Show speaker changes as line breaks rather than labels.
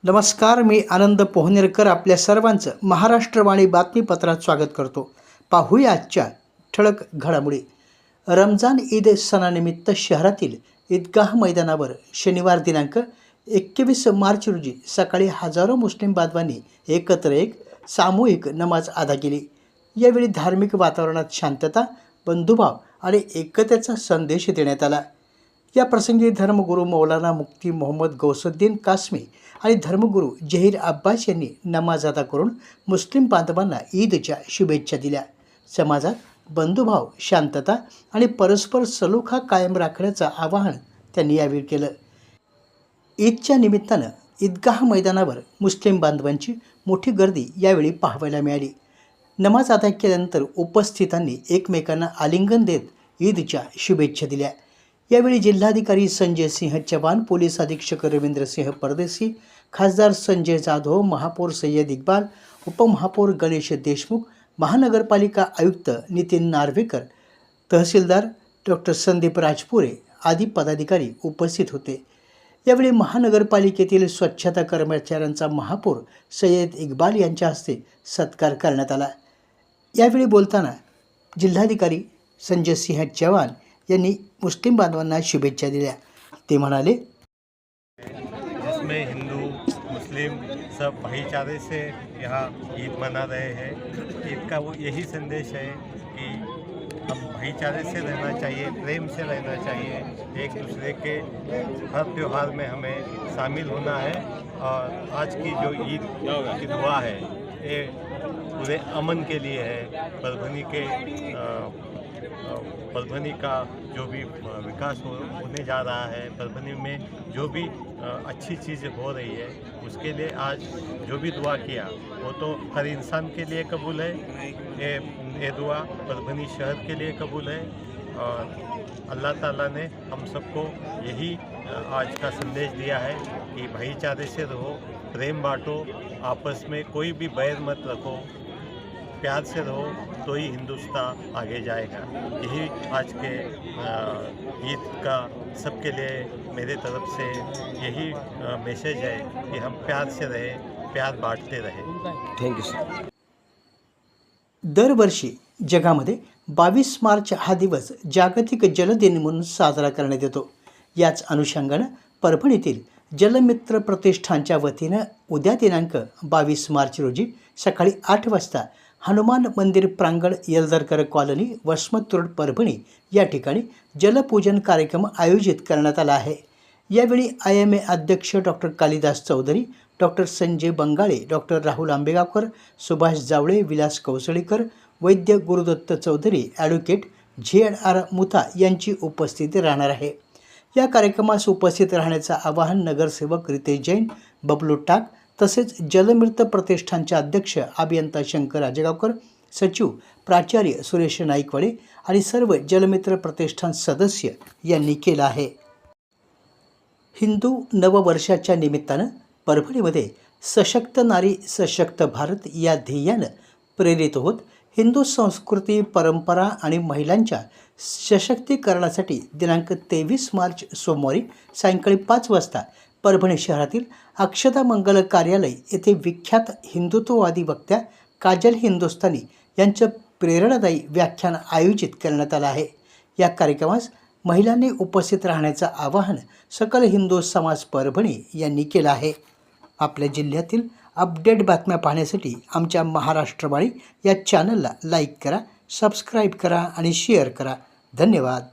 नमस्कार, मी आनंद पोहनेरकर आपल्या सर्वांचं महाराष्ट्रवाणी बातमीपत्रात स्वागत करतो. पाहूया आजच्या ठळक घडामोडी. रमजान ईद सणानिमित्त शहरातील ईदगाह मैदानावर शनिवार दिनांक 21 मार्च रोजी सकाळी हजारो मुस्लिम बांधवांनी एकत्र सामूहिक नमाज अदा केली. यावेळी धार्मिक वातावरणात शांतता, बंधुभाव आणि एकतेचा संदेश देण्यात आला. या प्रसंगी धर्मगुरू मौलाना मुफ्ती मोहम्मद गौसुद्दीन कासमी आणि धर्मगुरू जहीर अब्बास यांनी नमाज अदा करून मुस्लिम बांधवांना ईदच्या शुभेच्छा दिल्या. समाजात बंधुभाव, शांतता आणि परस्पर सलोखा कायम राखण्याचं आवाहन त्यांनी यावेळी केलं. ईदच्या निमित्तानं ईदगाह मैदानावर मुस्लिम बांधवांची मोठी गर्दी यावेळी पाहायला मिळाली. नमाज अदा केल्यानंतर उपस्थितांनी एकमेकांना आलिंगन देत ईदच्या शुभेच्छा दिल्या. यावेळी जिल्हाधिकारी संजय सिंह चव्हाण, पोलीस अधीक्षक रवींद्र सिंह परदेशी, खासदार संजय जाधव, महापौर सय्यद इक्बाल, उपमहापौर गणेश देशमुख, महानगरपालिका आयुक्त नितीन नार्वेकर, तहसीलदार डॉक्टर संदीप राजपुरे आदी पदाधिकारी उपस्थित होते. यावेळी महानगरपालिकेतील स्वच्छता कर्मचाऱ्यांचा महापौर सय्यद इक्बाल यांच्या हस्ते सत्कार करण्यात आला. यावेळी बोलताना जिल्हाधिकारी संजय सिंह चव्हाण यांनी मुस्लिम बांधवांना शुभेच्छा दिल्या. ते म्हणाले,
जिसमें हिंदू मुस्लिम सब भाईचारे से यहाँ ईद मना रहे हैं. ईद का वो यही संदेश है कि हम भाईचारे से रहना चाहिए, प्रेम से रहना चाहिए, एक दूसरे के हर त्यौहार में हमें शामिल होना है. और आज की जो ईद की दुआ है ये पूरे अमन के लिए है. परभनी का जो भी विकास होने जा रहा है, परभनी में जो भी अच्छी चीज़ें हो रही है, उसके लिए आज जो भी दुआ किया वो तो हर इंसान के लिए कबूल है. ये दुआ परभनी शहर के लिए कबूल है. और अल्लाह ताला ने हम सबको यही आज का संदेश दिया है कि भाईचारे से रहो, प्रेम बांटो, आपस में कोई भी बैर मत रखो, प्यार से रहो तो ही हिंदुस्तान आगे जाएगा. यही आज के ईद का सबके लिए मेरे तरफ से यही मैसेज है कि हम प्यार से रहें, प्यार बांटते रहें.
Thank you sir.
दरवर्षी जगामध्ये 22 मार्च हा दिवस जागतिक जल दिन म्हणून साजरा करण्यात येतो. याच अनुषंगानं परभणीतील जलमित्र प्रतिष्ठानच्या वतीनं उद्या दिनांक 22 मार्च रोजी सकाळी 8 वाजता हनुमान मंदिर प्रांगण, येलदरकर कॉलनी, वसमत रोड, परभणी या ठिकाणी जलपूजन कार्यक्रम आयोजित करण्यात आला आहे. यावेळी IMA अध्यक्ष doctor Kalidas Chaudhari, doctor Sanjay Bangale, doctor Rahul Ambegaonkar, Subhash Jawale, Vilas Kausalikar, वैद्य गुरुदत्त चौधरी, ॲडव्होकेट ZR मुथा यांची उपस्थिती राहणार आहे. या कार्यक्रमास उपस्थित राहण्याचं आवाहन नगरसेवक रितेश जैन, बबलू टाक तसेच जलमित्र प्रतिष्ठानचे अध्यक्ष अभियंता शंकर राजेगावकर, सचिव प्राचार्य सुरेश नाईकवाडे आणि सर्व जलमित्र प्रतिष्ठान सदस्य यांनी केलं आहे. हिंदू नववर्षाच्या निमित्तानं परभणीमध्ये सशक्त नारी सशक्त भारत या ध्येयानं प्रेरित होत हिंदू संस्कृती, परंपरा आणि महिलांच्या सशक्तीकरणासाठी दिनांक 23 मार्च सोमवारी सायंकाळी 5 वाजता परभणी शहरातील अक्षता मंगल कार्यालय येथे विख्यात हिंदुत्ववादी वक्त्या काजल हिंदुस्तानी यांचं प्रेरणादायी व्याख्यान आयोजित करण्यात आलं आहे. या कार्यक्रमास महिलांनी उपस्थित राहण्याचं आवाहन सकल हिंदू समाज परभणी यांनी केलं आहे. आपल्या जिल्ह्यातील अपडेट बातम्या पाहण्यासाठी आमच्या महाराष्ट्रवाणी या चॅनलला लाईक करा, सबस्क्राईब करा आणि शेअर करा. धन्यवाद.